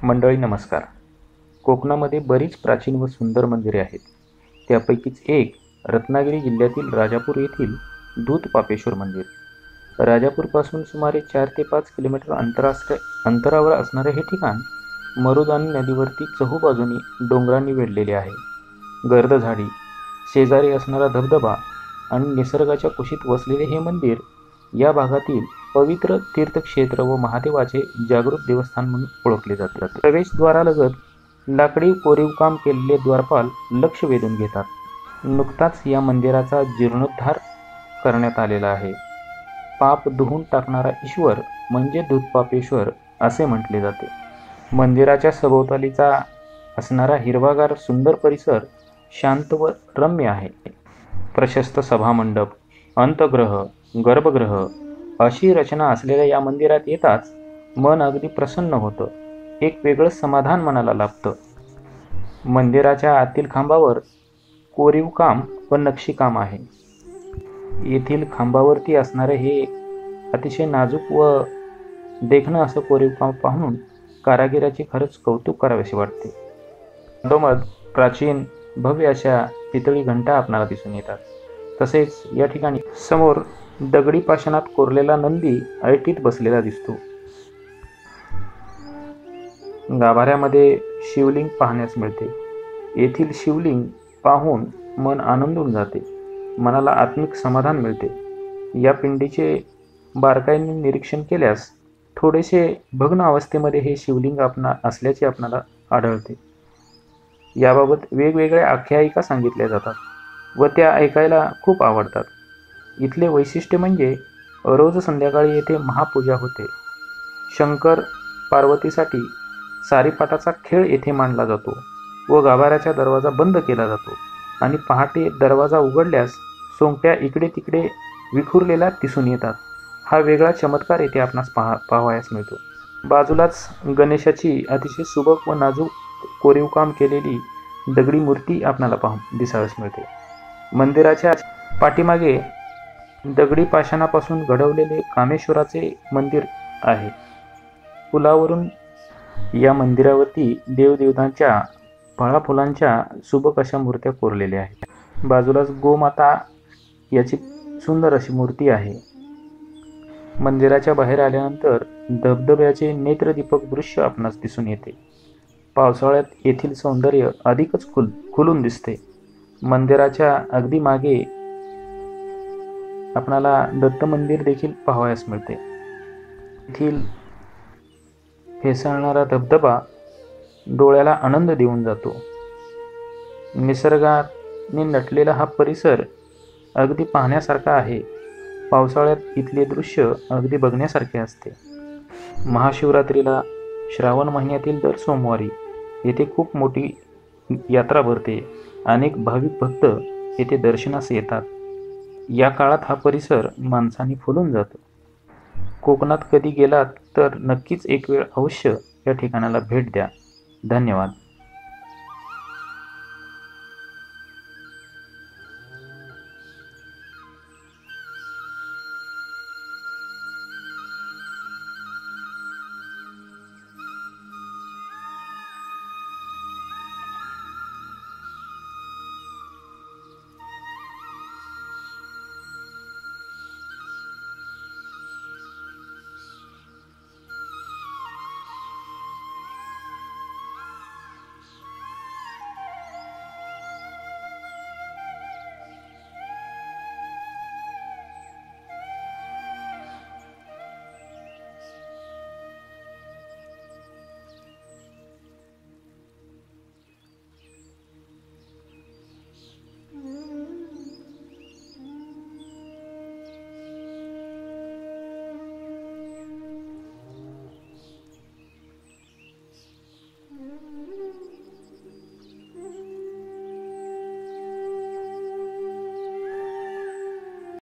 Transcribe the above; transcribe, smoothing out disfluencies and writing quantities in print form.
मंडळी नमस्कार. कोकणामध्ये बरीच प्राचीन व सुंदर मंदिरे आहेत. त्यापैकीच एक रत्नागिरी जिल्ह्यातील राजापूर येथील दूध पापेश्वर मंदिर. राजापूरपासून सुमारे 4 ते 5 किलोमीटर अंतरावर असणारे हे ठिकाण मरुदानी नदीवरती चहूबाजूनी डोंगरांनी वेढलेले आहे. गर्द झाडी, शेजारी असणारा धबधबा आणि निसर्गाच्या कुशीत वसलेले हे मंदिर या भागातील पवित्र तीर्थक्षेत्र व महादेवाचे जागृत देवस्थान म्हणून ओळखले जातात. प्रवेशद्वारालगत लाकडी कोरीवकाम केलेले द्वारपाल लक्ष वेधून घेतात. नुकताच या मंदिराचा जीर्णोद्धार करण्यात आलेला आहे. पाप धुवून टाकणारा ईश्वर म्हणजे दूधपापेश्वर असे म्हटले जाते. मंदिराच्या सभोवतालीचा असणारा हिरवागार सुंदर परिसर शांत व रम्य आहे. प्रशस्त सभामंडप, अंतर्गृह, गर्भगृह अशी रचना असलेल्या या मंदिरात येताच मन अगदी प्रसन्न होतं. एक वेगळं समाधान मनाला लाभतं. मंदिराच्या आतील खांबावर कोरीवकाम व नक्षीकाम आहे. येथील खांबावरती असणारे हे अतिशय नाजूक व देखणं असं कोरीवकाम पाहून कारागिराचे खरंच कौतुक करावेसे वाटते. मधोमध प्राचीन भव्य अशा पितळी घंटा आपणाला दिसून येतात. तसेच या ठिकाणी समोर दगडी पाषाणात कोरलेला नंदी ऐटीत बसलेला दिसतो. गाभाऱ्यामध्ये शिवलिंग पाहण्यास मिळते. येथील शिवलिंग पाहून मन आनंदून जाते. मनाला आत्मिक समाधान मिळते. या पिंडीचे बारकाईने निरीक्षण केल्यास थोडेसे भग्न अवस्थेमध्ये हे शिवलिंग असल्याचे आपणाला आढळते. याबाबत वेगवेगळ्या आख्यायिका सांगितल्या जातात व त्या ऐकायला खूप आवडतात. इथले वैशिष्ट्य म्हणजे रोज संध्याकाळी येथे महापूजा होते. शंकर पार्वतीसाठी सारीपाटाचा खेळ येथे मांडला जातो व गाभाऱ्याचा दरवाजा बंद केला जातो आणि पहाटे दरवाजा उघडल्यास सोंगट्या इकडे तिकडे विखुरलेल्या दिसून येतात. हा वेगळा चमत्कार येथे आपणास पाहावयास मिळतो. बाजूलाच गणेशाची अतिशय सुबक व नाजूक कोरीवकाम केलेली दगडी मूर्ती आपणाला दिसाव्यास मिळते. मंदिराच्या पाठीमागे दगडी पाषाणापासून घडवलेले कामेश्वराचे मंदिर आहे. पुलावरून या मंदिरावरती देवदेवतांच्या फळाफुलांच्या सुबक अशा मूर्त्या कोरलेल्या आहेत. बाजूलाच गोमाता याची सुंदर अशी मूर्ती आहे. मंदिराच्या बाहेर आल्यानंतर धबधब्याचे नेत्रदीपक दृश्य आपणास दिसून येते. पावसाळ्यात येथील सौंदर्य अधिकच खुलून दिसते. मंदिराच्या अगदी मागे आपणाला दत्त मंदिर देखील पाहावयास मिळते. येथील फेसाळणारा धबधबा डोळ्याला आनंद देऊन जातो. निसर्गाने नटलेला हा परिसर अगदी पाहण्यासारखा आहे. पावसाळ्यात इथले दृश्य अगदी बघण्यासारखे असते. महाशिवरात्रीला श्रावण महिन्यातील दर सोमवारी येथे खूप मोठी यात्रा भरते. अनेक भाविक भक्त येथे दर्शनास येतात. या काळात हा परिसर माणसांनी फुलून जातो. कोकणात कधी गेलात तर नक्कीच एक वेळ अवश्य या ठिकाणाला भेट द्या. धन्यवाद.